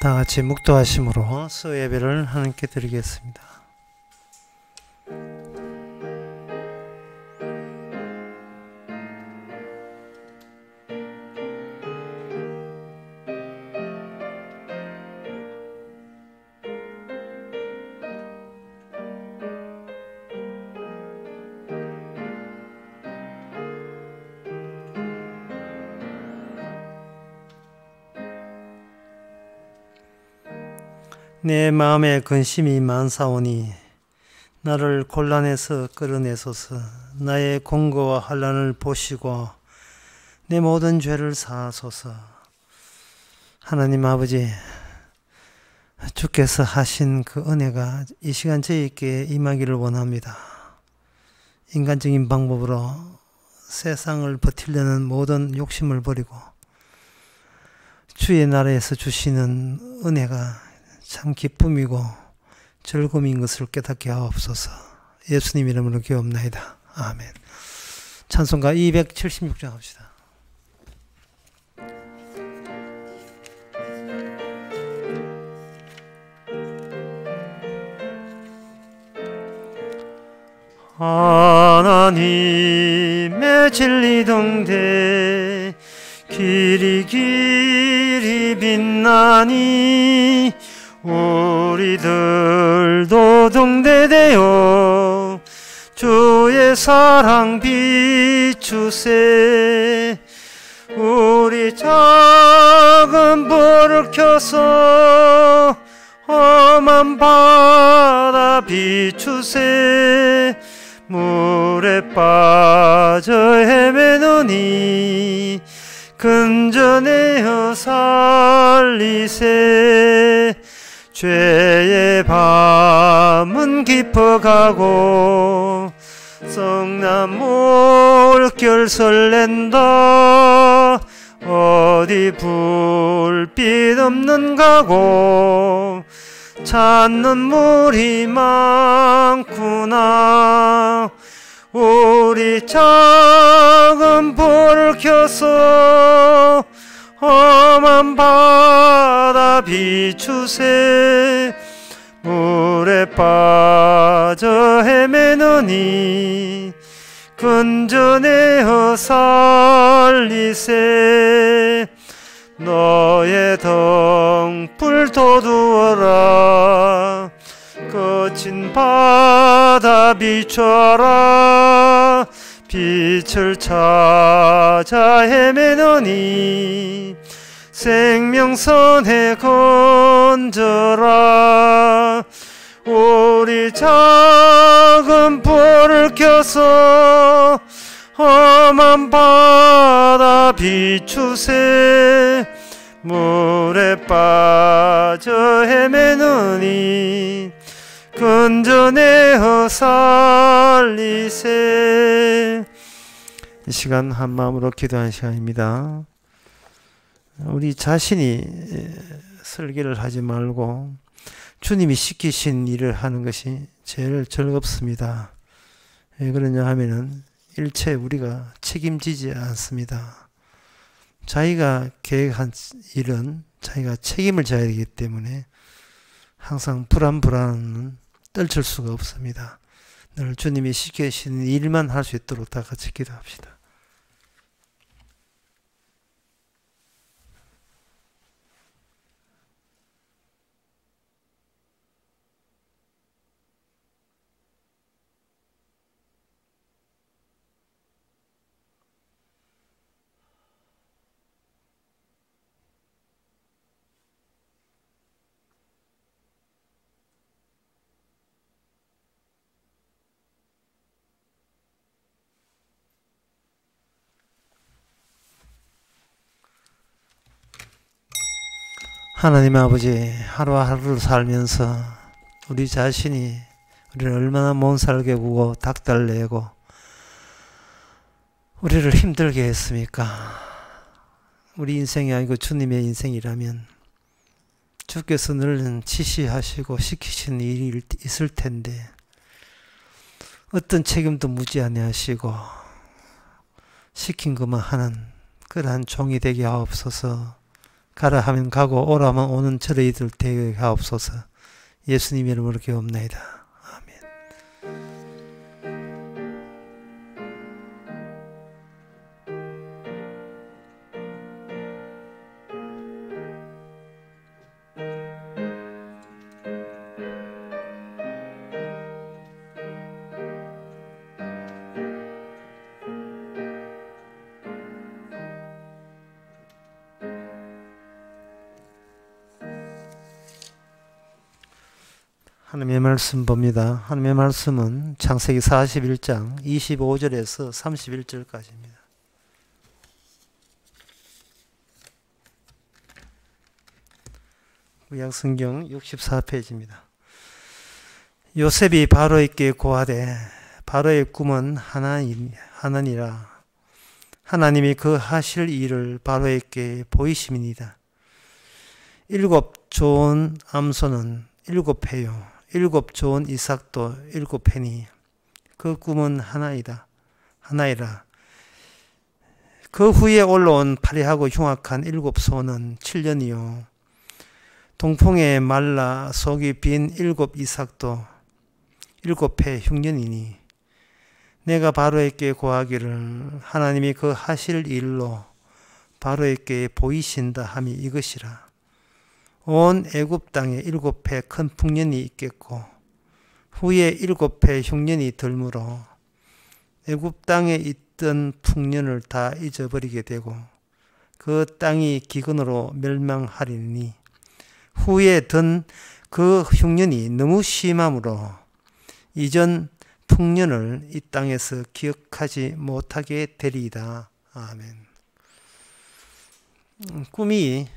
다 같이 묵도하심으로 수예배를 하나님께 드리겠습니다. 내 마음에 근심이 많사오니 나를 곤란에서 끌어내소서. 나의 공고와 환난을 보시고 내 모든 죄를 사하소서. 하나님 아버지, 주께서 하신 그 은혜가 이 시간 저희에게 임하기를 원합니다. 인간적인 방법으로 세상을 버티려는 모든 욕심을 버리고 주의 나라에서 주시는 은혜가 참 기쁨이고 즐거움인 것을 깨닫게 하옵소서. 예수님 이름으로 기도합나이다. 아멘. 찬송가 276장 합시다. 하나님의 진리 등대 길이 길이 빛나니 우리들도 등대되어 주의 사랑 비추세. 우리 작은 불을 켜서 험한 바다 비추세. 물에 빠져 헤매느니 근전하여 살리세. 죄의 밤은 깊어가고 성난 물결 설렌다. 어디 불빛 없는 가고 찾는 물이 많구나. 우리 작은 불을 켜서 험한 바다 비추세. 물에 빠져 헤매느니 근전하여 살리세. 너의 등불 돋우어라. 거친 바다 비춰라. 빛을 찾아 헤매느니 생명선에 건져라. 우리 작은 불을 켜서 험한 바다 비추세. 물에 빠져 헤매느니 근전하여 살리세. 이 시간 한 마음으로 기도하는 시간입니다. 우리 자신이 설계를 하지 말고 주님이 시키신 일을 하는 것이 제일 즐겁습니다. 왜 그러냐 하면은 일체 우리가 책임지지 않습니다. 자기가 계획한 일은 자기가 책임을 져야 되기 때문에 항상 불안은 떨칠 수가 없습니다. 늘 주님이 시키시는 일만 할 수 있도록 다 같이 기도합시다. 하나님 아버지, 하루하루를 살면서 우리 자신이 우리를 얼마나 못살게 구고 닥달내고 우리를 힘들게 했습니까? 우리 인생이 아니고 주님의 인생이라면 주께서 늘 지시하시고 시키신 일이 있을 텐데 어떤 책임도 무지 아니하시고 시킨 것만 하는 그러한 종이 되게 하옵소서. 가라 하면 가고 오라 하면 오는 저희들 되게 하옵소서. 예수님 이름으로 기도합나이다. 하나님의 말씀 봅니다. 하나님의 말씀은 창세기 41장 25절에서 31절까지입니다. 구약성경 64페이지입니다. 요셉이 바로에게 고하되 바로의 꿈은 하나니라. 하나님이 그 하실 일을 바로에게 보이심이니이다. 7 좋은 암소는 7회요 7 좋은 이삭도 7회니 그 꿈은 하나이라. 그 후에 올라온 파리하고 흉악한 7 소는 7년이요 동풍에 말라 속이 빈 7 이삭도 7회 흉년이니 내가 바로에게 고하기를 하나님이 그 하실 일로 바로에게 보이신다 함이 이것이라. 온 애굽 땅에 7회 큰 풍년이 있겠고 후에 7회 흉년이 들므로 애굽 땅에 있던 풍년을 다 잊어버리게 되고 그 땅이 기근으로 멸망하리니 후에 든 그 흉년이 너무 심함으로 이전 풍년을 이 땅에서 기억하지 못하게 되리이다. 아멘. 꿈이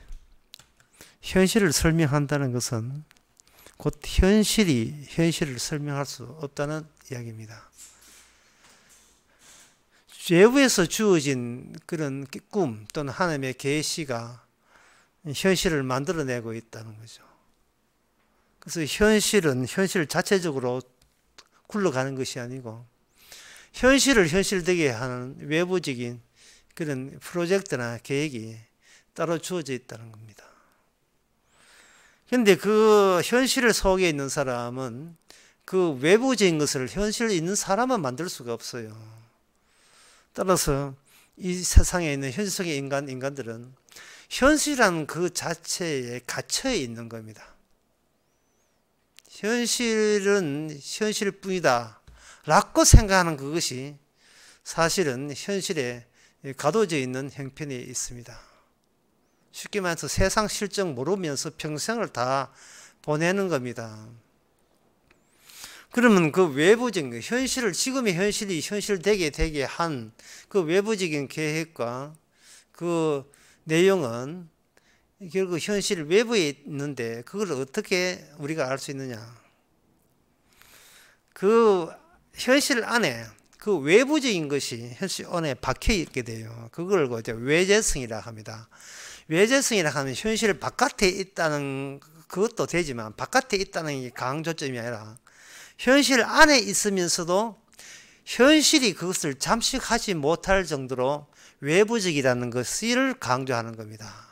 현실을 설명한다는 것은 곧 현실을 설명할 수 없다는 이야기입니다. 외부에서 주어진 그런 꿈 또는 하나님의 계시가 현실을 만들어내고 있다는 거죠. 그래서 현실은 현실 자체적으로 굴러가는 것이 아니고 현실을 현실되게 하는 외부적인 그런 프로젝트나 계획이 따로 주어져 있다는 겁니다. 그런데 그 현실 속에 있는 사람은 그 외부적인 것을 현실에 있는 사람만 만들 수가 없어요. 따라서 이 세상에 있는 현실 속의 인간들은 현실이라는 그 자체에 갇혀 있는 겁니다. 현실은 현실뿐이다 라고 생각하는 그것이 사실은 현실에 가둬져 있는 형편이 있습니다. 쉽게 말해서 세상 실정 모르면서 평생을 다 보내는 겁니다. 그러면 그 외부적인 현실을 지금의 현실이 현실되게 한 그 외부적인 계획과 그 내용은 결국 현실 외부에 있는데 그걸 어떻게 우리가 알 수 있느냐? 그 현실 안에 그 외부적인 것이 현실 안에 박혀 있게 돼요. 그걸 외재성이라 합니다. 외재성이라 하면 현실 바깥에 있다는 그것도 되지만 바깥에 있다는 게 강조점이 아니라 현실 안에 있으면서도 현실이 그것을 잠식하지 못할 정도로 외부적이라는 것을 강조하는 겁니다.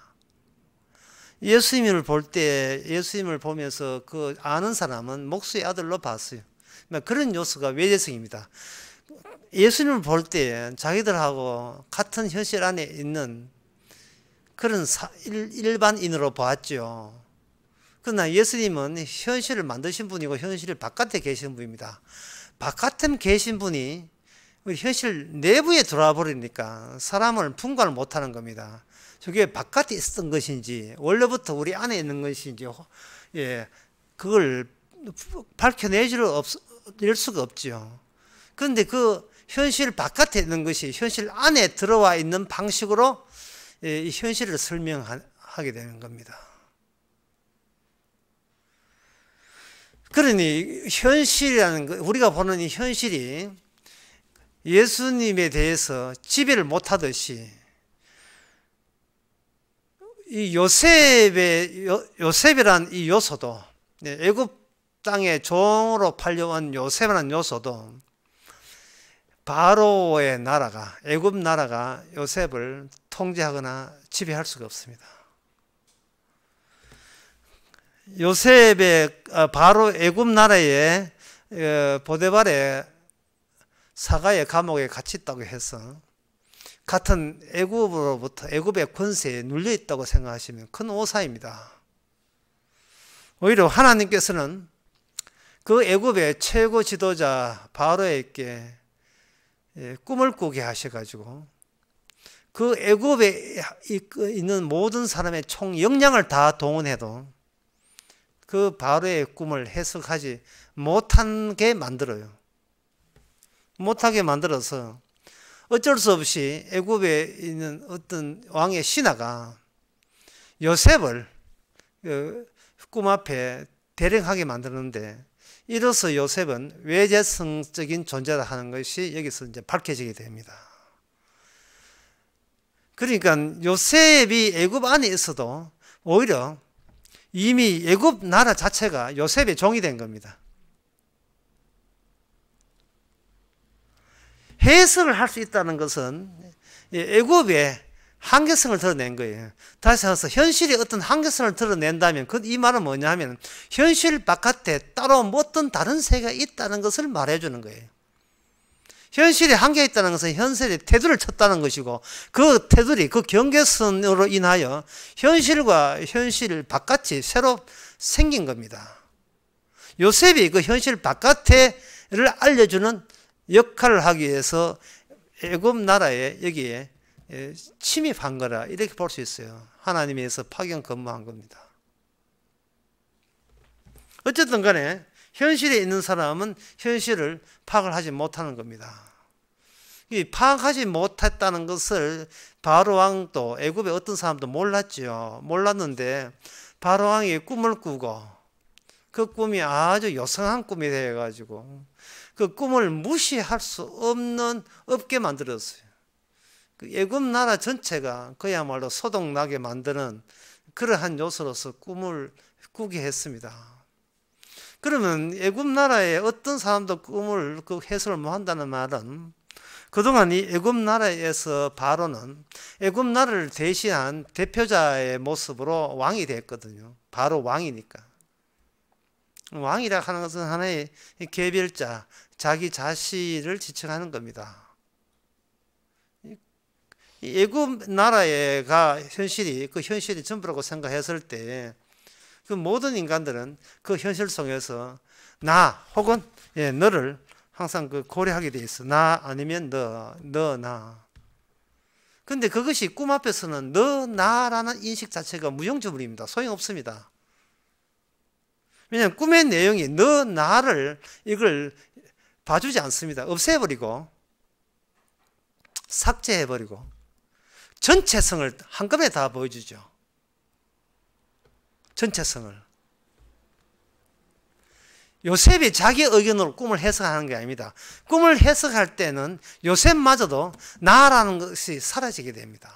예수님을 보면서 그 아는 사람은 목수의 아들로 봤어요. 그런 요소가 외재성입니다. 예수님을 볼 때 자기들하고 같은 현실 안에 있는 그런 일반인으로 보았죠. 그러나 예수님은 현실을 만드신 분이고 현실 바깥에 계신 분입니다. 바깥에 계신 분이 우리 현실 내부에 들어와 버리니까 사람을 분간을 못하는 겁니다. 저게 바깥에 있었던 것인지 원래부터 우리 안에 있는 것인지 그걸 밝혀낼 수가 없죠. 그런데 그 현실 바깥에 있는 것이 현실 안에 들어와 있는 방식으로 이 현실을 설명하게 되는 겁니다. 그러니 현실이라는 것, 우리가 보는 이 현실이 예수님에 대해서 지배를 못하듯이 이 요셉이란 이 요소도 애굽 땅에 종으로 팔려온 요셉이라는 요소도 바로의 나라가 애굽 나라가 요셉을 통제하거나 지배할 수가 없습니다. 요셉의 바로 애굽 나라의 보데발의 사가의 감옥에 갇혀 있다고 해서 같은 애굽으로부터 애굽의 권세에 눌려 있다고 생각하시면 큰 오사입니다. 오히려 하나님께서는 그 애굽의 최고 지도자 바로에게 꿈을 꾸게 하셔가지고 그 애굽에 있는 모든 사람의 총 역량을 다 동원해도 그 바로의 꿈을 해석하지 못하게 만들어요. 못하게 만들어서 어쩔 수 없이 애굽에 있는 어떤 왕의 신하가 요셉을 꿈 앞에 대령하게 만드는데, 이로써 요셉은 외재성적인 존재다 하는 것이 여기서 이제 밝혀지게 됩니다. 그러니까 요셉이 애굽 안에 있어도 오히려 이미 애굽 나라 자체가 요셉의 종이 된 겁니다. 해석을 할 수 있다는 것은 애굽의 한계성을 드러낸 거예요. 다시 해서 현실의 어떤 한계성을 드러낸다면 이 말은 뭐냐 하면 현실 바깥에 따로 어떤 다른 세계가 있다는 것을 말해주는 거예요. 현실에 한계가 있다는 것은 현실의 테두리를 쳤다는 것이고, 그 테두리, 그 경계선으로 인하여 현실과 현실 바깥이 새로 생긴 겁니다. 요셉이 그 현실 바깥을 알려주는 역할을 하기 위해서 애굽 나라에 여기에 침입한 거라 이렇게 볼 수 있어요. 하나님에서 파견 근무한 겁니다. 어쨌든 간에 현실에 있는 사람은 현실을 파악을 하지 못하는 겁니다. 이 파악하지 못했다는 것을 바로왕도 애굽의 어떤 사람도 몰랐죠. 몰랐는데 바로왕이 꿈을 꾸고 그 꿈이 아주 요상한 꿈이 되어가지고 그 꿈을 무시할 수 없게 만들었어요. 그 애굽 나라 전체가 그야말로 소동나게 만드는 그러한 요소로서 꿈을 꾸게 했습니다. 그러면 애굽 나라의 어떤 사람도 꿈을 그 해석을 못 한다는 말은, 그동안 이 애굽 나라에서 바로는 애굽 나라를 대신한 대표자의 모습으로 왕이 됐거든요. 바로 왕이니까. 왕이라 하는 것은 하나의 개별자, 자기 자신을 지칭하는 겁니다. 애굽 나라가 현실이 그 현실이 전부라고 생각했을 때 그 모든 인간들은 그 현실 속에서 나 혹은 너를 항상 그 고려하게 돼 있어. 나 아니면 너, 나. 근데 그것이 꿈 앞에서는 너, 나라는 인식 자체가 무용지물입니다. 소용없습니다. 왜냐하면 꿈의 내용이 너, 나를 이걸 봐주지 않습니다. 없애버리고 삭제해버리고 전체성을 한꺼번에 다 보여주죠. 전체성을. 요셉이 자기 의견으로 꿈을 해석하는 게 아닙니다. 꿈을 해석할 때는 요셉마저도 나라는 것이 사라지게 됩니다.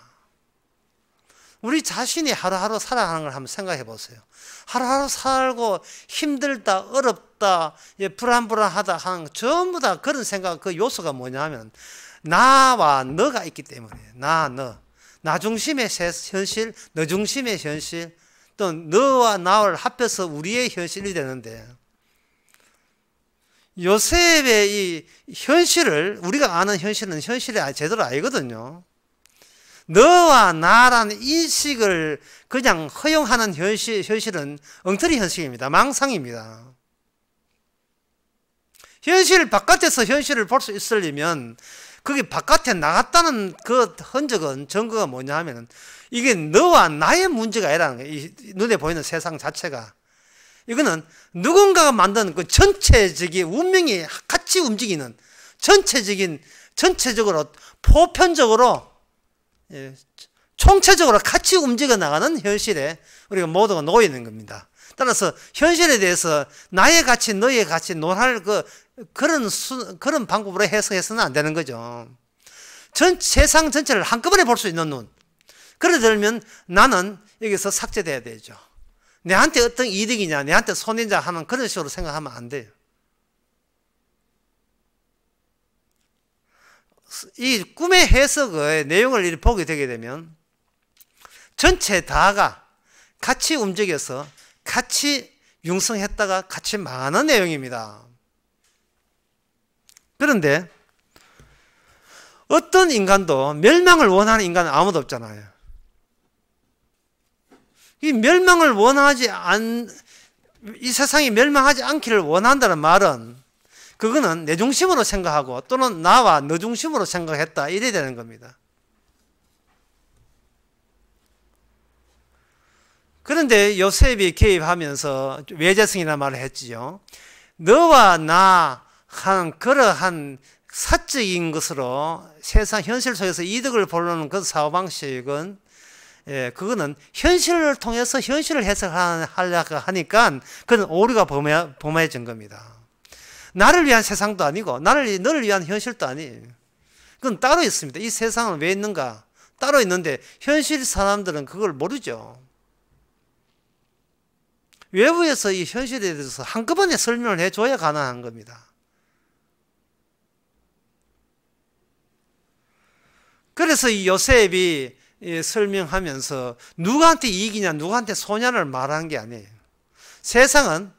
우리 자신이 하루하루 살아가는 걸 한번 생각해 보세요. 하루하루 살고 힘들다, 어렵다, 불안불안하다 하는 전부 다 그런 생각, 그 요소가 뭐냐 하면 나와 너가 있기 때문에. 나 중심의 현실, 너 중심의 현실, 또 너와 나를 합해서 우리의 현실이 되는데, 요셉의 이 현실을, 우리가 아는 현실은 현실이 제대로 아니거든요. 너와 나라는 인식을 그냥 허용하는 현실은 엉터리 현실입니다. 망상입니다. 현실 바깥에서 현실을 볼 수 있으려면 거기 바깥에 나갔다는 그 흔적은, 증거가 뭐냐 하면 이게 너와 나의 문제가 아니라는 거예요. 이 눈에 보이는 세상 자체가. 이거는 누군가가 만든 그 전체적인 운명이 같이 움직이는 전체적으로 보편적으로 총체적으로 같이 움직여 나가는 현실에 우리가 모두가 놓여 있는 겁니다. 따라서 현실에 대해서 나의 가치, 너의 가치 논할 그런 방법으로 해석해서는 안 되는 거죠. 세상 전체를 한꺼번에 볼 수 있는 눈. 그러려면 나는 여기서 삭제돼야 되죠. 내한테 어떤 이득이냐, 내한테 손해냐 하는 그런 식으로 생각하면 안 돼요. 이 꿈의 해석의 내용을 보게 되게 되면 전체 다가 같이 움직여서 같이 같이 융성했다가 같이 망하는 내용입니다. 그런데 어떤 인간도 멸망을 원하는 인간은 아무도 없잖아요. 이 멸망을 이 세상이 멸망하지 않기를 원한다는 말은 그거는 내 중심으로 생각하고 또는 나와 너 중심으로 생각했다 이래야 되는 겁니다. 그런데 요셉이 개입하면서 외제성이라는 말을 했지요. 너와 나 한 그러한 사적인 것으로 세상 현실 속에서 이득을 보려는 그 사고방식은 그거는 현실을 통해서 현실을 해석하려고 하니까 그건 오류가 범해진 겁니다. 나를 위한 세상도 아니고 너를 위한 현실도 아니에요. 그건 따로 있습니다. 이 세상은 왜 있는가? 따로 있는데 현실 사람들은 그걸 모르죠. 외부에서 이 현실에 대해서 한꺼번에 설명을 해줘야 가능한 겁니다. 그래서 이 요셉이 설명하면서 누구한테 이익이냐 누구한테 손해를 말하는 게 아니에요. 세상은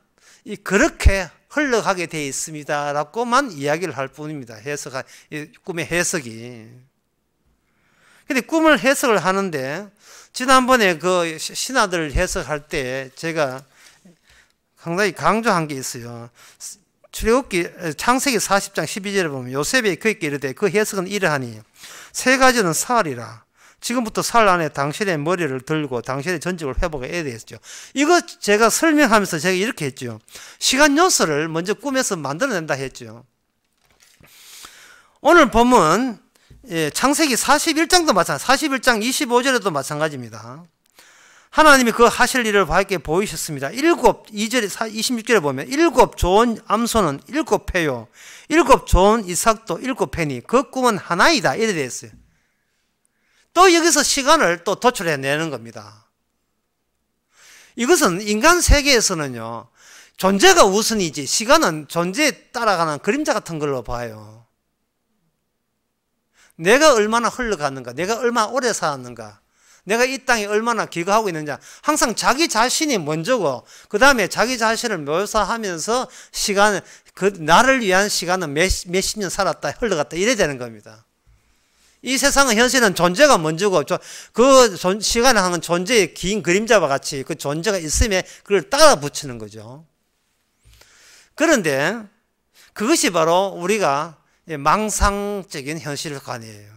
그렇게 흘러가게 되어 있습니다 라고만 이야기를 할 뿐입니다. 꿈의 해석이. 근데 꿈을 해석을 하는데 지난번에 그 신하들 해석할 때 제가 상당히 강조한 게 있어요. 출애굽기 창세기 40장 12절에 보면 요셉이 그에게 이르되 그 해석은 이러하니 세 가지는 사흘이라. 지금부터 사흘 안에 당신의 머리를 들고 당신의 전직을 회복해야 되겠죠. 이거 제가 설명하면서 제가 이렇게 했죠. 시간 요소를 먼저 꿈에서 만들어낸다 했죠. 오늘 보면 창세기 41장도 마찬가지, 41장 25절에도 마찬가지입니다. 하나님이 그 하실 일을 밝게 보이셨습니다. 26절에 보면 7 좋은 암소는 7 패요 7 좋은 이삭도 7 패니 그 꿈은 하나이다 이래 되어 있어요. 또 여기서 시간을 또 도출해내는 겁니다. 이것은 인간 세계에서는요 존재가 우선이지 시간은 존재에 따라가는 그림자 같은 걸로 봐요. 내가 얼마나 흘러갔는가, 내가 얼마나 오래 살았는가, 내가 이 땅에 얼마나 기거하고 있느냐, 항상 자기 자신이 먼저고 그 다음에 자기 자신을 묘사하면서 나를 위한 시간은 몇십 년 살았다 흘러갔다 이래야 되는 겁니다. 이 세상은 현실은 존재가 먼저고 그 시간에 하는 존재의 긴 그림자와 같이 그 존재가 있음에 그걸 따라 붙이는 거죠. 그런데 그것이 바로 우리가 망상적인 현실관이에요.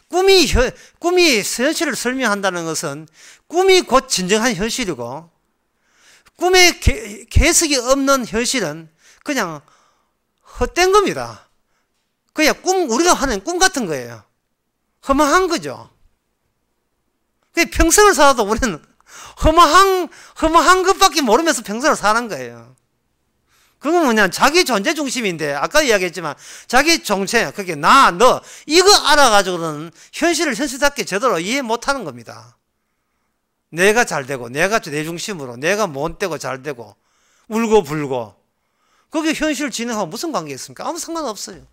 꿈이 현실을 설명한다는 것은 꿈이 곧 진정한 현실이고 꿈에 개석이 없는 현실은 그냥 헛된 겁니다. 그냥 우리가 하는 꿈 같은 거예요. 허망한 거죠. 평생을 살아도 우리는 허망한 것밖에 모르면서 평생을 사는 거예요. 그건 뭐냐, 자기 존재 중심인데, 아까 이야기했지만, 자기 정체, 그게 나, 너, 이거 알아가지고는 현실을 현실답게 제대로 이해 못 하는 겁니다. 내가 잘 되고, 내가 내 중심으로, 내가 못되고 잘 되고, 울고 불고, 그게 현실 진행하고 무슨 관계 있습니까? 아무 상관없어요.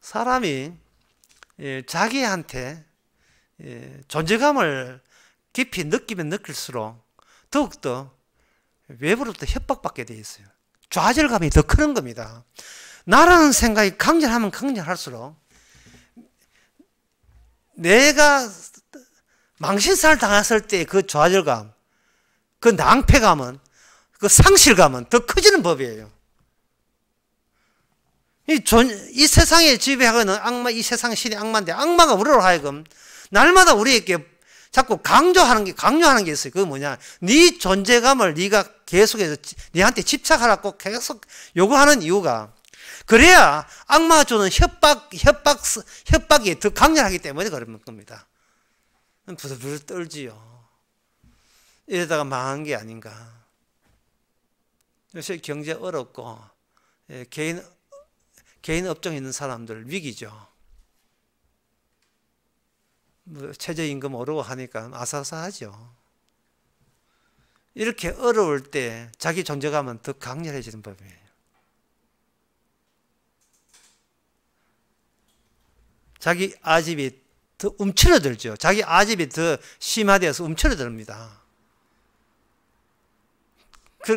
사람이 자기한테 존재감을 깊이 느끼면 느낄수록 더욱더 외부로부터 협박받게 돼 있어요. 좌절감이 더 크는 겁니다. 나라는 생각이 강렬하면 강렬할수록 내가 망신살 당했을 때 그 좌절감, 그 낭패감은, 그 상실감은 더 커지는 법이에요. 이 세상에 지배하는 악마, 이 세상 신의 악마인데 악마가 우리로 하여금 날마다 우리에게 자꾸 강요하는 게 있어요. 그게 뭐냐? 네 존재감을 네가 계속해서 네한테 집착하라고 계속 요구하는 이유가 그래야 악마가 주는 협박이 더 강렬하기 때문에 그런 겁니다. 부들부들 떨지요. 이러다가 망한 게 아닌가. 요새 경제 어렵고 개인 업종에 있는 사람들 위기죠. 최저임금 오르고 하니까 아사아사하죠. 이렇게 어려울 때 자기 존재감은 더 강렬해지는 법이에요. 자기 아집이 더 움츠러들죠. 자기 아집이 더 심화되어서 움츠러듭니다.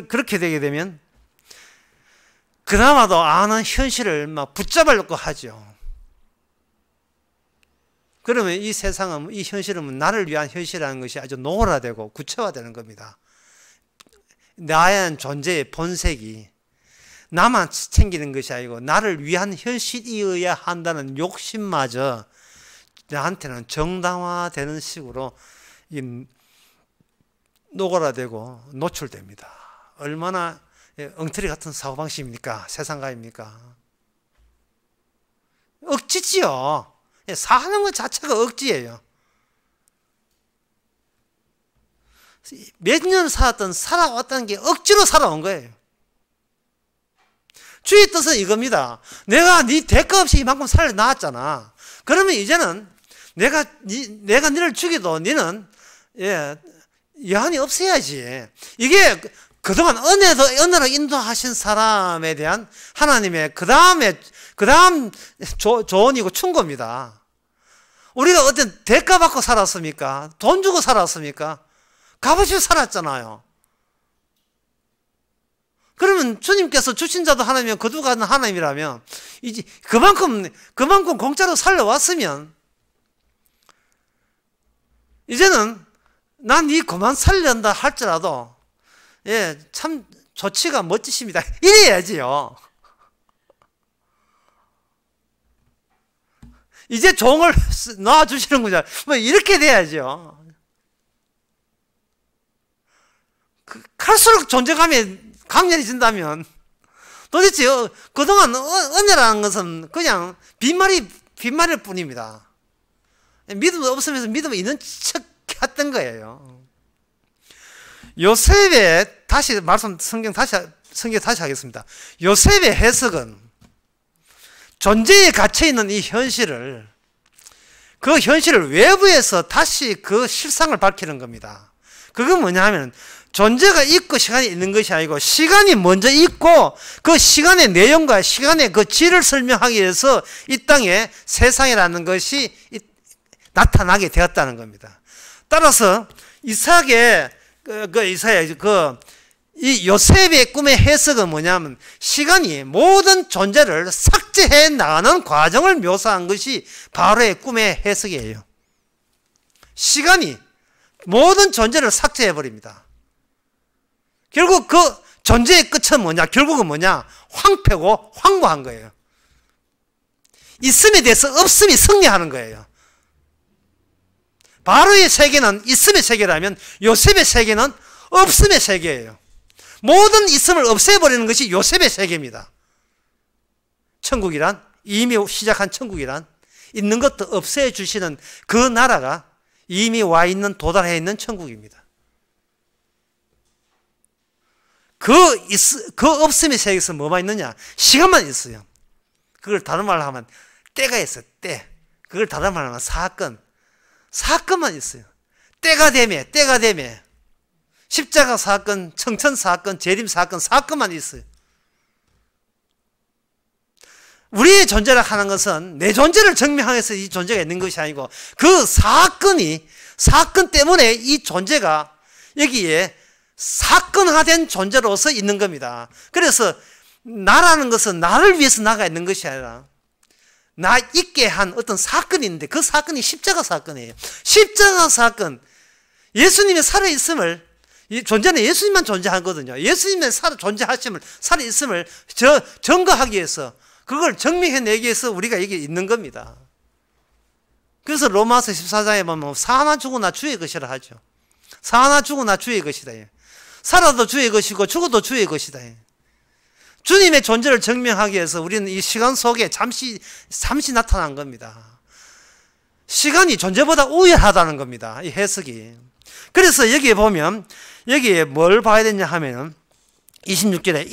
그렇게 되게 되면 그나마도 아는 현실을 막 붙잡으려고 하죠. 그러면 이 세상은, 이 현실은 나를 위한 현실이라는 것이 아주 노골화되고 구체화되는 겁니다. 나의 존재의 본색이 나만 챙기는 것이 아니고 나를 위한 현실이어야 한다는 욕심마저 나한테는 정당화되는 식으로 노골화되고 노출됩니다. 얼마나 엉터리 같은 사고방식입니까? 세상가입니까? 억지지요. 사는 것 자체가 억지예요. 몇 년을 살아왔다는 게 억지로 살아온 거예요. 주의 뜻은 이겁니다. 내가 네 대가 없이 이만큼 살려놨잖아. 그러면 이제는 내가 너를 죽여도 너는 여한이 없어야지. 이게 그동안 은혜로 인도하신 사람에 대한 하나님의 그 다음 조언이고 충고입니다. 우리가 어떤 대가 받고 살았습니까? 돈 주고 살았습니까? 값없이 살았잖아요. 그러면 주님께서 주신 자도 하나님이면 거두가는 하나님이라면 이제 그만큼 공짜로 살려왔으면 이제는 난 네 그만 살려한다 할지라도 참 좋지가 멋지십니다. 이래야지요. 이제 종을 놔주시는군요. 뭐 이렇게 돼야죠. 갈수록 존재감이 강렬해진다면 도대체 그동안 은혜라는 것은 그냥 빈말일 뿐입니다. 믿음 없으면서 믿음 있는 척 했던 거예요. 요셉의 성경 다시 하겠습니다. 요셉의 해석은 존재에 갇혀있는 이 현실을 그 현실을 외부에서 다시 그 실상을 밝히는 겁니다. 그건 뭐냐 하면 존재가 있고 시간이 있는 것이 아니고 시간이 먼저 있고 그 시간의 내용과 시간의 그 질을 설명하기 위해서 이 땅에 세상이라는 것이 나타나게 되었다는 겁니다. 따라서 이 요셉의 꿈의 해석은 뭐냐면 시간이 모든 존재를 삭제해 나가는 과정을 묘사한 것이 바로의 꿈의 해석이에요. 시간이 모든 존재를 삭제해 버립니다. 결국 그 존재의 끝은 뭐냐? 결국은 뭐냐? 황폐고 황무한 거예요. 있음에 대해서 없음이 승리하는 거예요. 바로의 세계는 있음의 세계라면 요셉의 세계는 없음의 세계예요. 모든 있음을 없애버리는 것이 요셉의 세계입니다. 천국이란, 이미 시작한 천국이란 있는 것도 없애주시는 그 나라가 이미 와 있는, 도달해 있는 천국입니다. 그 없음의 세계에서 뭐만 있느냐? 시간만 있어요. 그걸 다른 말로 하면 때가 있어요. 때. 그걸 다른 말로 하면 사건만 있어요. 때가 되매 십자가 사건, 청천 사건, 재림 사건만 있어요. 우리의 존재라 하는 것은 내 존재를 증명하기 위해서 이 존재가 있는 것이 아니고 그 사건 때문에 이 존재가 여기에 사건화된 존재로서 있는 겁니다. 그래서 나라는 것은 나를 위해서 나가 있는 것이 아니라 나 있게 한 어떤 사건이 있는데 그 사건이 십자가 사건이에요. 십자가 사건, 예수님의 살아있음을, 이 존재는 예수님만 존재하거든요. 예수님의 존재하심을, 살아있음을 증거하기 위해서, 그걸 증명해내기 위해서 우리가 여기 있는 겁니다. 그래서 로마서 14장에 보면 사나 죽으나 주의 것이라 하죠. 사나 죽으나 주의 것이다. 살아도 주의 것이고 죽어도 주의 것이다. 주님의 존재를 증명하기 위해서 우리는 이 시간 속에 잠시 나타난 겁니다. 시간이 존재보다 우월하다는 겁니다. 이 해석이. 그래서 여기에 보면 여기에 뭘 봐야 되냐 하면 26절에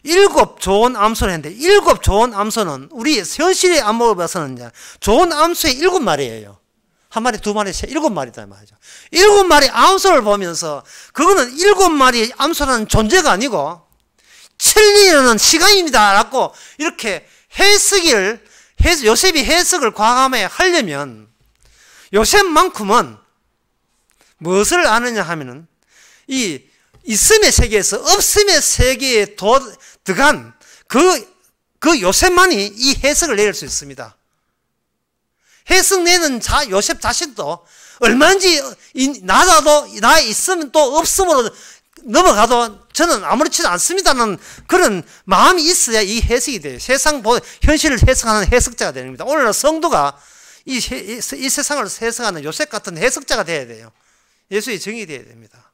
일곱 좋은 암소를 했는데 일곱 좋은 암소는 우리 현실의 안목을 봐서는 좋은 암소의 7마리예요. 한 마리, 두 마리, 일곱 마리다 말이죠. 7마리 암소를 보면서 그거는 7마리 암소라는 존재가 아니고 천리라는 시간입니다 라고 이렇게 요셉이 해석을 과감하게 하려면 요셉만큼은 무엇을 아느냐 하면은 이 있음의 세계에서 없음의 세계에 들어간 그 요셉만이 이 해석을 내릴 수 있습니다. 해석 내는 요셉 자신도 얼마든지 나 있으면 또 없음으로 넘어가도 저는 아무렇지도 않습니다는 그런 마음이 있어야 이 해석이 돼요. 현실을 해석하는 해석자가 됩니다. 오늘날 성도가 이 세상을 해석하는 요셉 같은 해석자가 돼야 돼요. 예수의 정의 되어야 됩니다.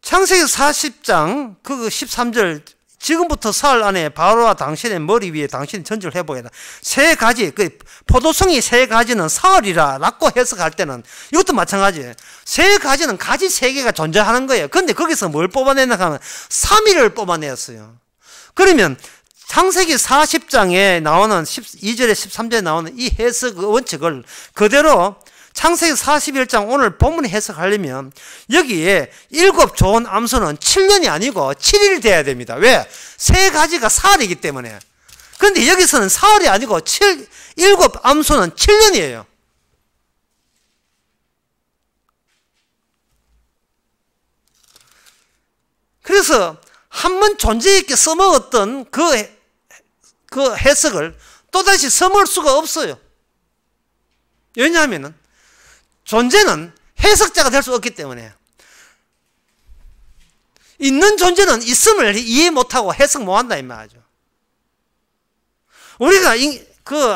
창세기 40장 그 13절 지금부터 사흘 안에 바로와 당신의 머리 위에 당신이 전쟁을 해보겠다. 세 가지, 포도송이 세 가지는 사흘이라 라고 해석할 때는 이것도 마찬가지예요. 세 가지는 가지 세 개가 존재하는 거예요. 근데 거기서 뭘 뽑아내나 하면 3일을 뽑아내었어요. 그러면 창세기 40장에 나오는 2절에 13절에 나오는 이 해석 원칙을 그대로 창세기 41장 오늘 본문 해석하려면 여기에 7 좋은 암수는 7년이 아니고 7일 돼야 됩니다. 왜? 세 가지가 사흘이기 때문에. 그런데 여기서는 사흘이 아니고 7 암수는 7년이에요. 그래서 한 번 존재 있게 써먹었던 그 해석을 또다시 써먹을 수가 없어요. 왜냐하면 존재는 해석자가 될 수 없기 때문에. 있는 존재는 있음을 이해 못하고 해석 못한다 이 말이죠. 우리가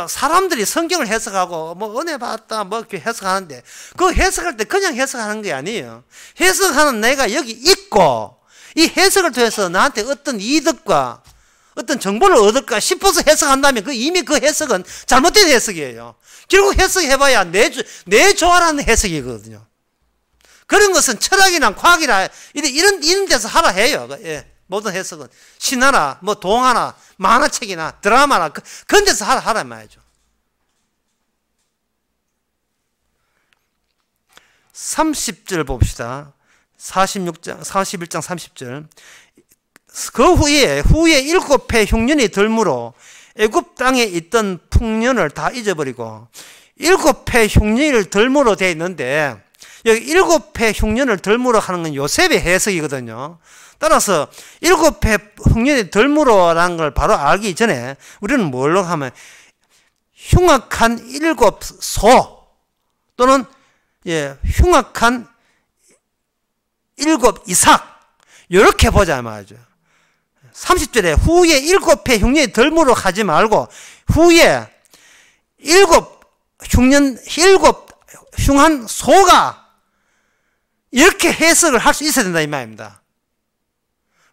사람들이 성경을 해석하고 뭐 은혜 받았다 뭐 이렇게 해석하는데 그 해석할 때 그냥 해석하는 게 아니에요. 해석하는 내가 여기 있고 이 해석을 통해서 나한테 어떤 이득과 어떤 정보를 얻을까 싶어서 해석한다면 이미 그 해석은 잘못된 해석이에요. 결국 해석해봐야 내 좋아라는 해석이거든요. 그런 것은 철학이나 과학이나 이런 데서 하라 해요. 예, 모든 해석은 신화나 뭐 동화나 만화책이나 드라마나 그런 데서 하라 말이죠. 30절 봅시다. 41장 30절. 그 후에 7해 흉년이 들므로 애굽 땅에 있던 풍년을 다 잊어버리고 7해 흉년을 들므로 되어 있는데 여기 7해 흉년을 들므로 하는 건 요셉의 해석이거든요. 따라서 7해 흉년이 들므로라는 걸 바로 알기 전에 우리는 뭘로 하면 흉악한 7소 또는 흉악한 7 이삭 이렇게 보자 말이죠. 30절에 후에 7해 흉년이 덜므로 하지 말고 후에 7 흉한 소가 이렇게 해석을 할 수 있어야 된다 이 말입니다.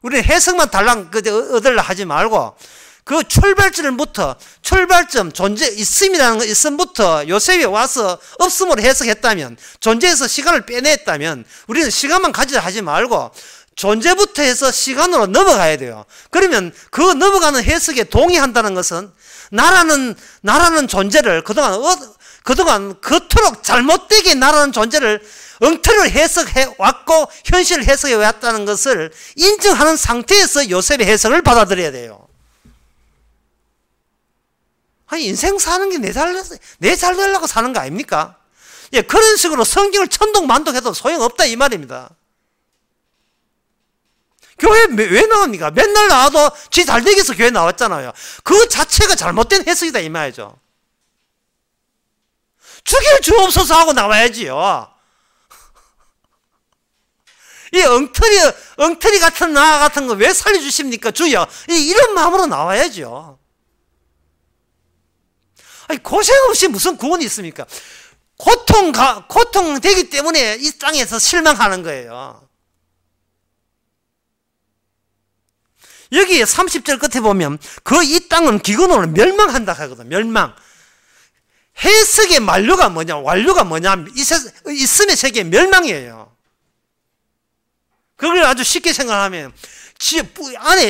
우리는 해석만 달랑 얻으려 하지 말고 그 출발점 존재 있음이라는 거 있음부터 요셉이 와서 없음으로 해석했다면 존재에서 시간을 빼냈다면 우리는 시간만 가지려 하지 말고 존재부터 해서 시간으로 넘어가야 돼요. 그러면 그 넘어가는 해석에 동의한다는 것은 나라는 존재를 그동안 그토록 잘못되게 나라는 존재를 엉터리로 해석해 왔고 현실을 해석해 왔다는 것을 인정하는 상태에서 요셉의 해석을 받아들여야 돼요. 아니 인생 사는 게 내 잘 되려고 사는 거 아닙니까? 예, 그런 식으로 성경을 천동만독해도 소용없다 이 말입니다. 교회 왜 나옵니까? 맨날 나와도 지 잘 되기 위해서 교회 나왔잖아요. 그 자체가 잘못된 해석이다 이 말이죠. 죽일 주 없어서 하고 나와야지요. 이 엉터리 같은 나 같은 거 왜 살려주십니까 주여? 이런 마음으로 나와야죠. 아니 고생 없이 무슨 구원이 있습니까? 고통되기 때문에 이 땅에서 실망하는 거예요. 여기 30절 끝에 보면 이 땅은 기근으로 멸망한다 하거든. 멸망. 해석의 완료가 뭐냐? 있음의 세계의 멸망이에요. 그걸 아주 쉽게 생각하면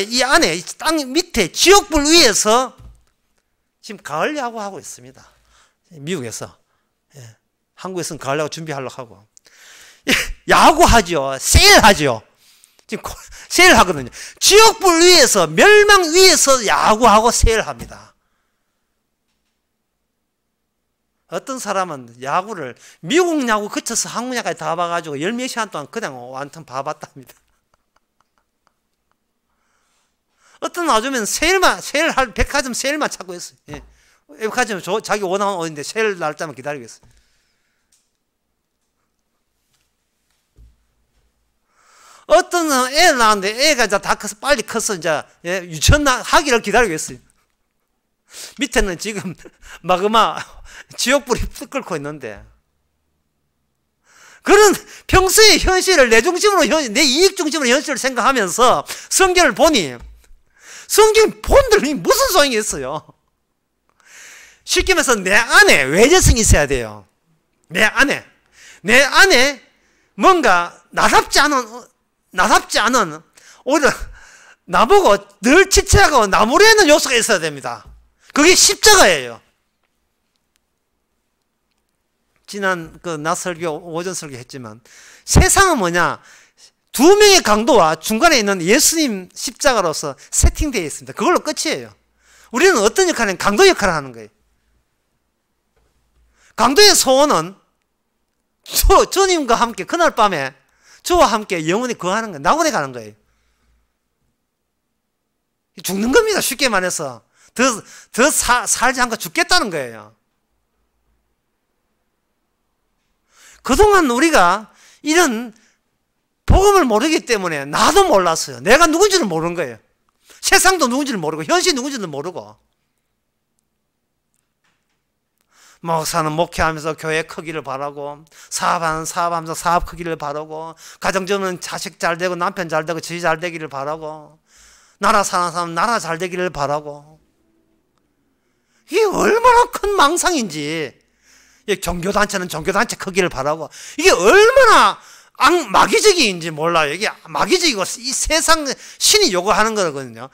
이 안에 땅 밑에 지옥불 위에서 지금 가을 야구하고 있습니다. 미국에서. 한국에서는 가을 야구 준비하려고 하고 야구하죠. 세일하죠. 지금 세일하거든요. 지옥불 위에서, 멸망 위에서 야구하고 세일합니다. 어떤 사람은 야구를 미국 야구 그쳐서 한국 야구까지 다 봐가지고 열 몇 시간 동안 그냥 완전 봐봤답니다. 어떤 놔주면 세일할 백화점 세일만 찾고 있어요. 예. 백화점 자기 원하는 옷인데 세일 날짜만 기다리고 있어요. 어떤 애 낳았는데 애가 이제 다 커서 빨리 커서 이제 유치원 하기를 기다리고 있어요. 밑에는 지금 마그마 지옥불이 끓고 있는데, 그런 평소의 현실을 내 중심으로 내 이익 중심으로 현실을 생각하면서 성경을 보니 성경 본들이 무슨 소용이 있어요? 쉽게 말해서 내 안에 외제성이 있어야 돼요. 내 안에 뭔가 나답지 않은 오히려 나보고 늘 지체하고 나무래는 요소가 있어야 됩니다. 그게 십자가예요. 지난 낮 설교, 오전 설교 했지만 세상은 뭐냐? 두 명의 강도와 중간에 있는 예수님 십자가로서 세팅되어 있습니다. 그걸로 끝이에요. 우리는 어떤 역할은 강도 역할을 하는 거예요. 강도의 소원은 주님과 함께 그날 밤에 저와 함께 영원히 거하는 거예요. 낙원에 가는 거예요. 죽는 겁니다. 쉽게 말해서 더 살지 않고 죽겠다는 거예요. 그동안 우리가 이런 복음을 모르기 때문에 나도 몰랐어요. 내가 누군지를 모르는 거예요. 세상도 누군지를 모르고 현실이 누군지를 모르고, 목사는 목회하면서 교회 크기를 바라고, 사업하면서 사업 크기를 바라고, 가정적으로는 자식 잘 되고 남편 잘 되고 지지 잘 되기를 바라고, 나라 사는 사람 나라 잘 되기를 바라고. 이게 얼마나 큰 망상인지. 종교단체는 종교단체 크기를 바라고, 이게 얼마나 마귀적인지 몰라요. 이게 마귀적이고 이 세상 신이 요구하는 거거든요.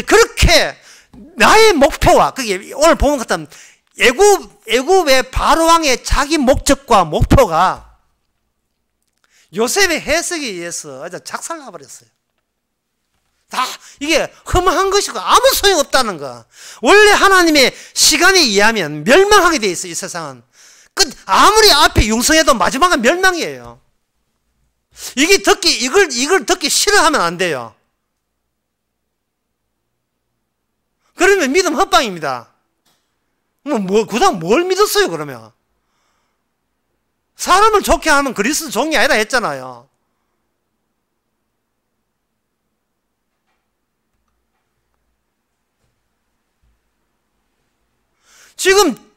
그렇게 나의 목표와, 그게 오늘 보면 같은 애굽의 바로왕의 자기 목적과 목표가 요셉의 해석에 의해서 아주 작살나 버렸어요. 다 이게 험한 것이고 아무 소용없다는 거. 원래 하나님의 시간에 의하면 멸망하게 돼 있어요. 이 세상은 아무리 앞에 융성해도 마지막은 멸망이에요. 이걸 듣기 싫어하면 안 돼요. 그러면 믿음 헛방입니다. 그다음 뭘 믿었어요, 그러면? 사람을 좋게 하면 그리스도 종이 아니라 했잖아요. 지금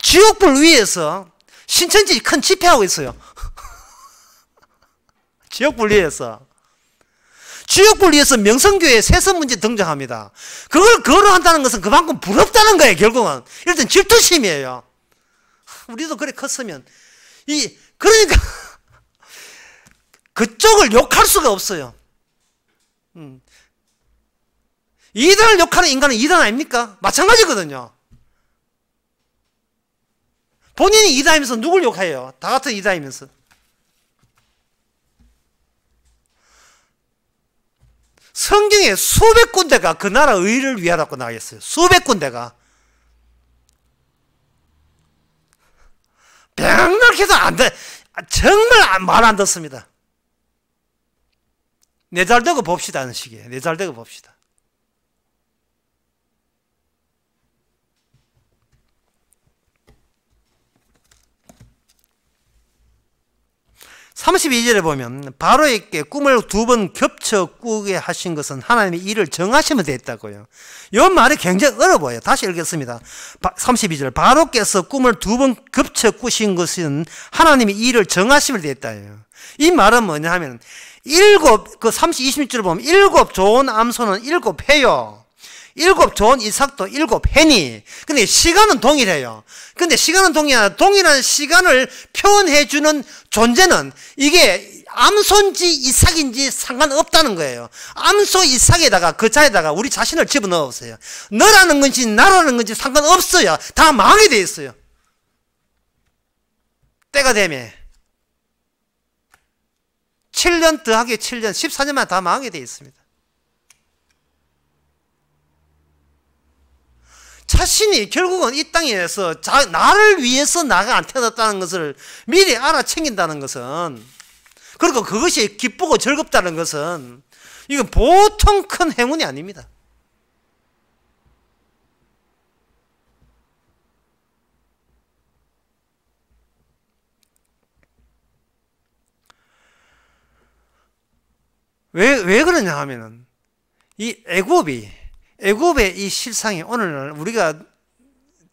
지옥불 위에서 신천지 큰 집회하고 있어요. 지옥불 위에서 명성교회 세선 문제 등장합니다. 그걸 거론한다는 것은 그만큼 부럽다는 거예요. 결국은 일단 질투심이에요. 우리도 그래 컸으면 그러니까 그쪽을 욕할 수가 없어요. 이단을 욕하는 인간은 이단 아닙니까? 마찬가지거든요. 본인이 이단이면서 누굴 욕해요? 다 같은 이단이면서. 성경에 수백 군데가 그 나라 의를 위하라고 나와 있어요. 수백 군데가. 병락해도 안 돼. 정말 말 안 듣습니다. 내 잘 되고 봅시다 하는 식이에요. 내 잘 되고 봅시다. (32절에) 보면 바로에게 꿈을 2번 겹쳐 꾸게 하신 것은 하나님의 일을 정하시면 됐다고요. 이 말이 굉장히 어려워 보여요. 다시 읽겠습니다. 32절 바로께서 꿈을 2번 겹쳐 꾸신 것은 하나님의 일을 정하시면 됐다예요. 이 말은 뭐냐 하면 26절 보면 7 좋은 암소는 7 해요. 7 좋은 이삭도 7 해니. 근데 시간은 동일해요. 근데 시간은 동일한 시간을 표현해주는 존재는 이게 암소인지 이삭인지 상관없다는 거예요. 암소 이삭에다가 그 자에다가 우리 자신을 집어넣었어요. 너라는 건지 나라는 건지 상관없어요. 다 망하게 돼 있어요. 때가 되면 7년 더하기 7년, 14년 만에 다 망하게 되어 있습니다. 자신이 결국은 이 땅에서 나를 위해서 나가 안 태어났다는 것을 미리 알아챙긴다는 것은, 그리고 그것이 기쁘고 즐겁다는 것은 이건 보통 큰 행운이 아닙니다. 왜 그러냐 하면은 이 애굽의 이 실상이 오늘날 우리가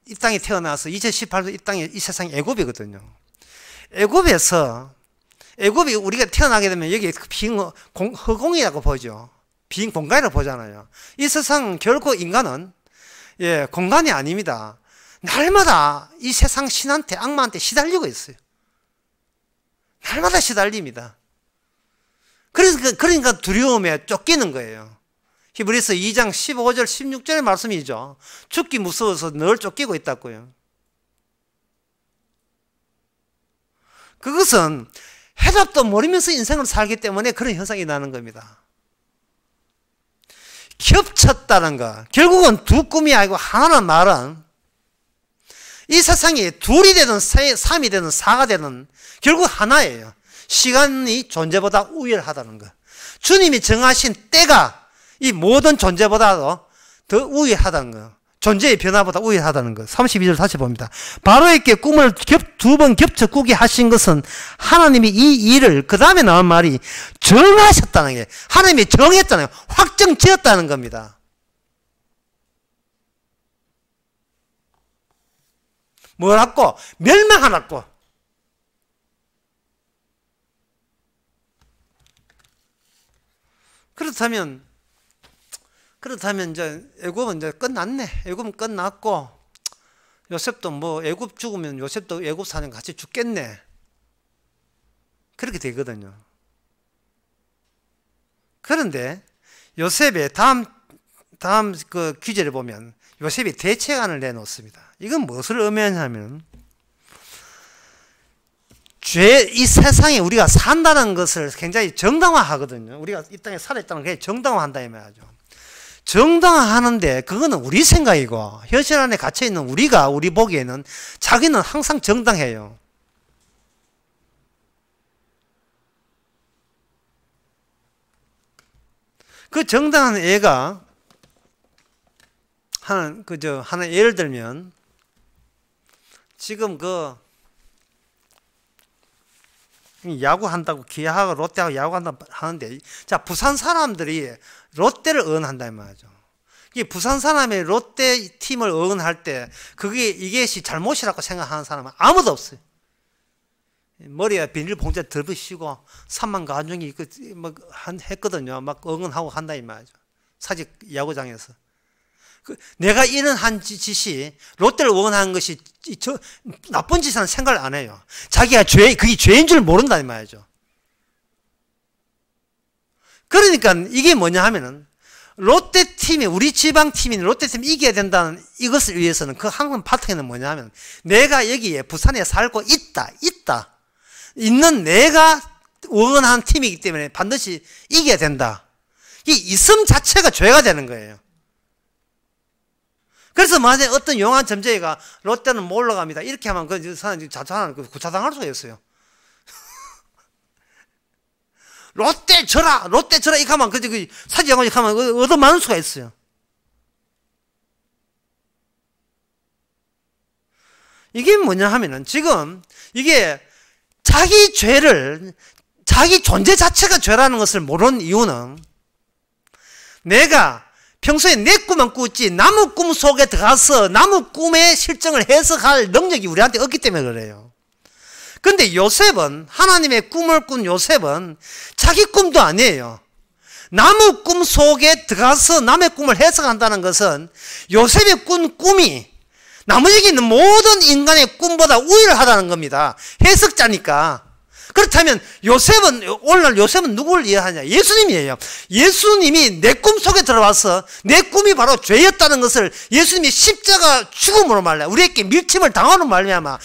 이 땅에 태어나서 2018년 이 땅에 이 세상이 애굽이거든요. 애굽이 우리가 태어나게 되면 여기 빈 허공이라고 보죠. 빈 공간이라고 보잖아요. 이 세상은 결코 인간은 공간이 아닙니다. 날마다 이 세상 신한테, 악마한테 시달리고 있어요. 날마다 시달립니다. 그러니까 두려움에 쫓기는 거예요. 히브리서 2장 15절 16절의 말씀이죠. 죽기 무서워서 늘 쫓기고 있다고요. 그것은 해답도 모르면서 인생을 살기 때문에 그런 현상이 나는 겁니다. 겹쳤다는 거, 결국은 두 꿈이 아니고 하나는 말은 이 세상이 둘이 되든 삼이 되든 사가 되든 결국 하나예요. 시간이 존재보다 우월하다는 것. 주님이 정하신 때가 이 모든 존재보다도 더 우월하다는 것. 존재의 변화보다 우월하다는 것. 32절 다시 봅니다. 바로에게 꿈을 두 번 겹쳐 꾸게 하신 것은 하나님이 이 일을, 그 다음에 나온 말이 정하셨다는 게, 하나님이 정했잖아요. 확정 지었다는 겁니다. 뭐라고? 멸망하라고. 그렇다면 이제 애굽은 이제 끝났네. 애굽은 끝났고 요셉도 뭐 애굽 죽으면 요셉도 애굽 사냥 같이 죽겠네. 그렇게 되거든요. 그런데 요셉의 다음 그 규제를 보면 요셉이 대책안을 내놓습니다. 이건 무엇을 의미하냐면 이 세상에 우리가 산다는 것을 굉장히 정당화하거든요. 우리가 이 땅에 살아있다는 게 정당화한다 이 말이죠. 정당화하는데 그거는 우리 생각이고 현실 안에 갇혀있는 우리 보기에는 자기는 항상 정당해요. 그 정당한 애가 하나 예를 들면 지금 야구한다고 기아하고 롯데하고 야구한다고 하는데, 자, 부산 사람들이 롯데를 응원한다 이 말이죠. 이게 부산 사람이 롯데 팀을 응원할 때 이것이 잘못이라고 생각하는 사람은 아무도 없어요. 머리에 비닐봉지 덜으시고 3만 가중이 했거든요. 막 응원하고 한다 이 말이죠. 사직 야구장에서. 내가 이런 한 짓이 롯데를 응원하는 것이 나쁜 짓은 생각을 안 해요. 자기가 그게 죄인 줄 모른다는 말이죠. 그러니까 이게 뭐냐 하면은 롯데팀이, 우리 지방팀인 롯데팀이 이겨야 된다는 이것을 위해서는 그 항상 바탕에는 뭐냐 하면 내가 여기에 부산에 살고 있는 내가 응원하는 팀이기 때문에 반드시 이겨야 된다. 이 있음 자체가 죄가 되는 거예요. 그래서 만약에 어떤 용한 점쟁이가 롯데는 못 올라갑니다. 이렇게 하면 그 사람 자초하는 구차당할 수가 있어요. 롯데 져라 이렇게 하면 사지 영화 이렇게 하면 얻어맞을 수가 있어요. 이게 뭐냐 하면은 지금 이게 자기 존재 자체가 죄라는 것을 모르는 이유는 내가 평소에 내 꿈만 꾸지 남의 꿈 속에 들어가서 남의 꿈의 실정을 해석할 능력이 우리한테 없기 때문에 그래요. 근데 요셉은, 하나님의 꿈을 꾼 요셉은 자기 꿈도 아니에요. 남의 꿈 속에 들어가서 남의 꿈을 해석한다는 것은 요셉의 꾼 꿈이 나머지 있는 모든 인간의 꿈보다 우월하다는 겁니다. 해석자니까. 그렇다면 오늘날 요셉은 누구를 이해하냐? 예수님이에요. 예수님이 내 꿈속에 들어와서 내 꿈이 바로 죄였다는 것을 예수님이 십자가 죽음으로 말이야 우리에게 밀침을 당하는 말미암아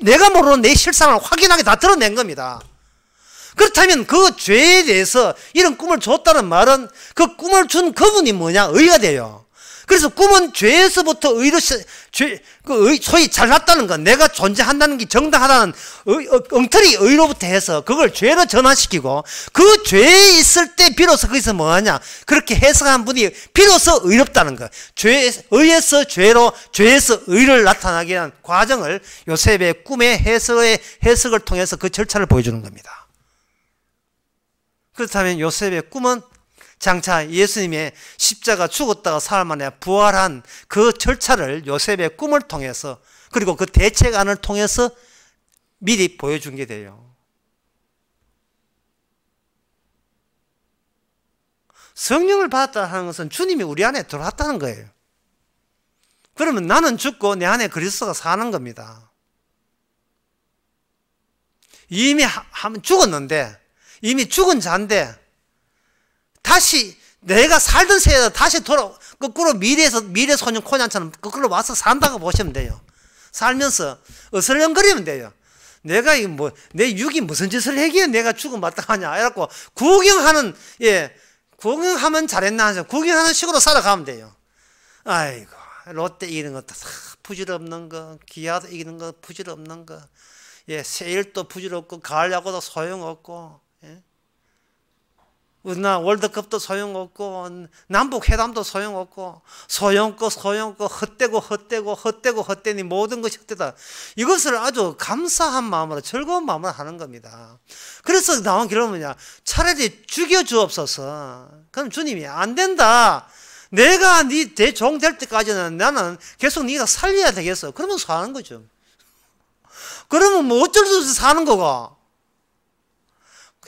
내가 모르는 내 실상을 확인하게 다 드러낸 겁니다. 그렇다면 그 죄에 대해서 이런 꿈을 줬다는 말은 그 꿈을 준 그분이 뭐냐? 의가 돼요. 그래서 꿈은 죄에서부터 소위 잘났다는 건, 내가 존재한다는 게 정당하다는 엉터리 의로부터 해서 그걸 죄로 전환시키고, 그 죄에 있을 때 비로소 거기서 뭐하냐? 그렇게 해석한 분이 비로소 의롭다는 거. 의에서 죄로, 죄에서 의를 나타나게 한 과정을 요셉의 꿈의 해석을 통해서 그 절차를 보여주는 겁니다. 그렇다면 요셉의 꿈은 장차 예수님의 십자가 죽었다가 사흘 만에 부활한 그 절차를 요셉의 꿈을 통해서, 그리고 그 대책안을 통해서 미리 보여준 게 돼요. 성령을 받았다 하는 것은 주님이 우리 안에 들어왔다는 거예요. 그러면 나는 죽고 내 안에 그리스도가 사는 겁니다. 이미 죽었는데, 이미 죽은 자인데 다시 내가 살던 세대로 다시 거꾸로 미래 소년 코난처럼 거꾸로 와서 산다고 보시면 돼요. 살면서 어슬렁거리면 돼요. 내가 내 육이 무슨 짓을 하기에 내가 죽음 마땅하냐 이래갖고 구경하면 잘했나 하죠. 구경하는 식으로 살아가면 돼요. 아이고, 롯데 이기는 것도 다 부질없는 거, 기아도 이기는 거 부질없는 거, 세일도 부질없고, 가을 야구도 소용없고, 우리나라 월드컵도 소용없고, 남북 회담도 소용없고, 헛되니 모든 것이 헛되다. 이것을 아주 감사한 마음으로, 즐거운 마음으로 하는 겁니다. 그래서 나온 결론은 뭐냐? 차라리 죽여주옵소서. 그럼 주님이 안 된다. 내가 네 종 될 때까지는 나는 계속 네가 살려야 되겠어. 그러면 사는 거죠. 그러면 뭐 어쩔 수 없이 사는 거고,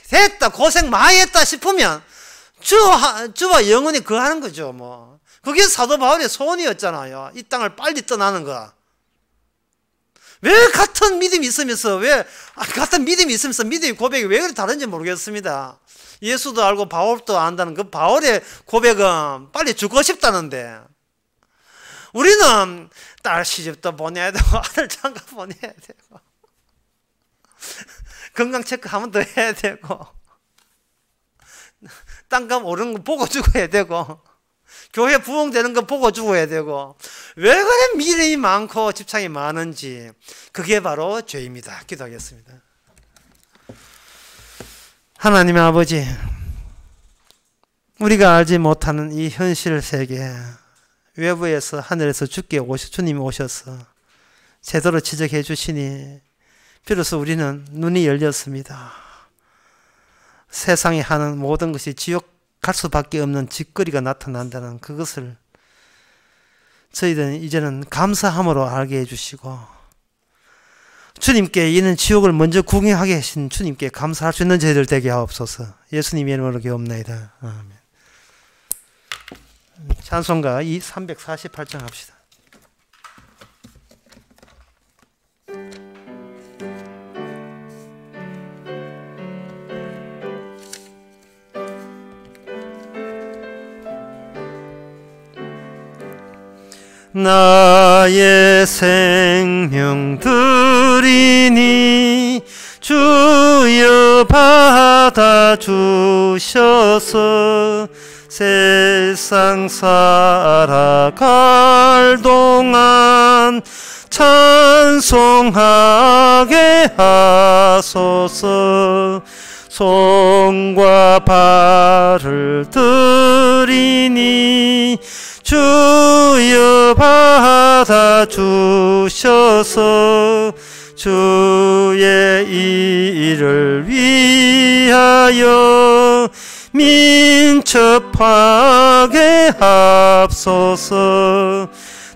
됐다, 고생 많이 했다 싶으면 주와 영원히 거하는 거죠. 뭐 그게 사도 바울의 소원이었잖아요. 이 땅을 빨리 떠나는 거. 왜 같은 믿음이 있으면서 믿음이 고백이 왜 그렇게 다른지 모르겠습니다. 예수도 알고 바울도 안다는 그 바울의 고백은 빨리 죽고 싶다는데, 우리는 딸 시집도 보내야 되고, 아들 장가 보내야 되고, 건강 체크 한 번 더 해야 되고, 땅값 오르는 거 보고 죽어야 되고, 교회 부흥되는 거 보고 죽어야 되고, 왜 그래 미련이 많고 집착이 많은지, 그게 바로 죄입니다. 기도하겠습니다. 하나님의 아버지, 우리가 알지 못하는 이 현실 세계, 외부에서 하늘에서 주님이 오셔서 제대로 지적해 주시니 비로소 우리는 눈이 열렸습니다. 세상이 하는 모든 것이 지옥 갈 수밖에 없는 짓거리가 나타난다는 그것을 저희들은 이제는 감사함으로 알게 해주시고, 주님께 이는 지옥을 먼저 구경하게 하신 주님께 감사할 수 있는 저희들 되게 하옵소서. 예수님의 이름으로 기도옵나이다. 아멘. 찬송가 348장 합시다. 나의 생명 드리니 주여 받아주셔서 세상 살아갈 동안 찬송하게 하소서. 손과 발을 드리니 주여 받아주셔서 주의 일을 위하여 민첩하게 합소서.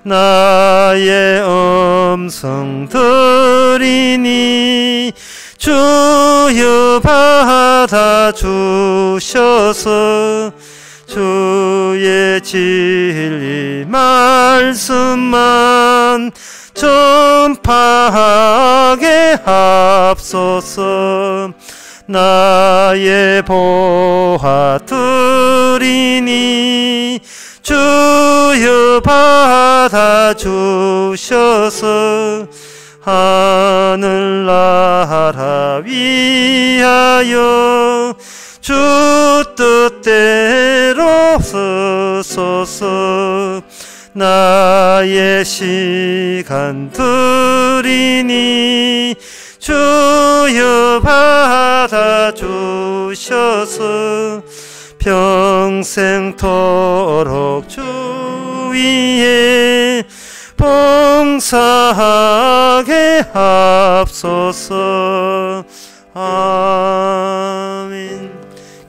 나의 음성 드리니 주여 받아주셔서 주의 진리 말씀만 전파하게 합소서. 나의 보화 드리니 주여 받아주셔서 하늘나라 위하여 주 뜻대로 쓰소서. 나의 시간 드리니 주여 받아주셔서 평생토록 주 위에 봉사하게 하옵소서. 아멘.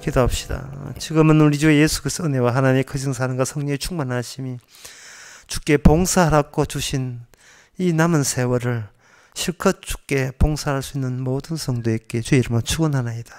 기도합시다. 지금은 우리 주 예수 그리스도 은혜와 하나님의 크신 사랑과 성령의 충만하심이 주께 봉사하라고 주신 이 남은 세월을 실컷 주께 봉사할 수 있는 모든 성도에게 주의 이름으로 축원하나이다.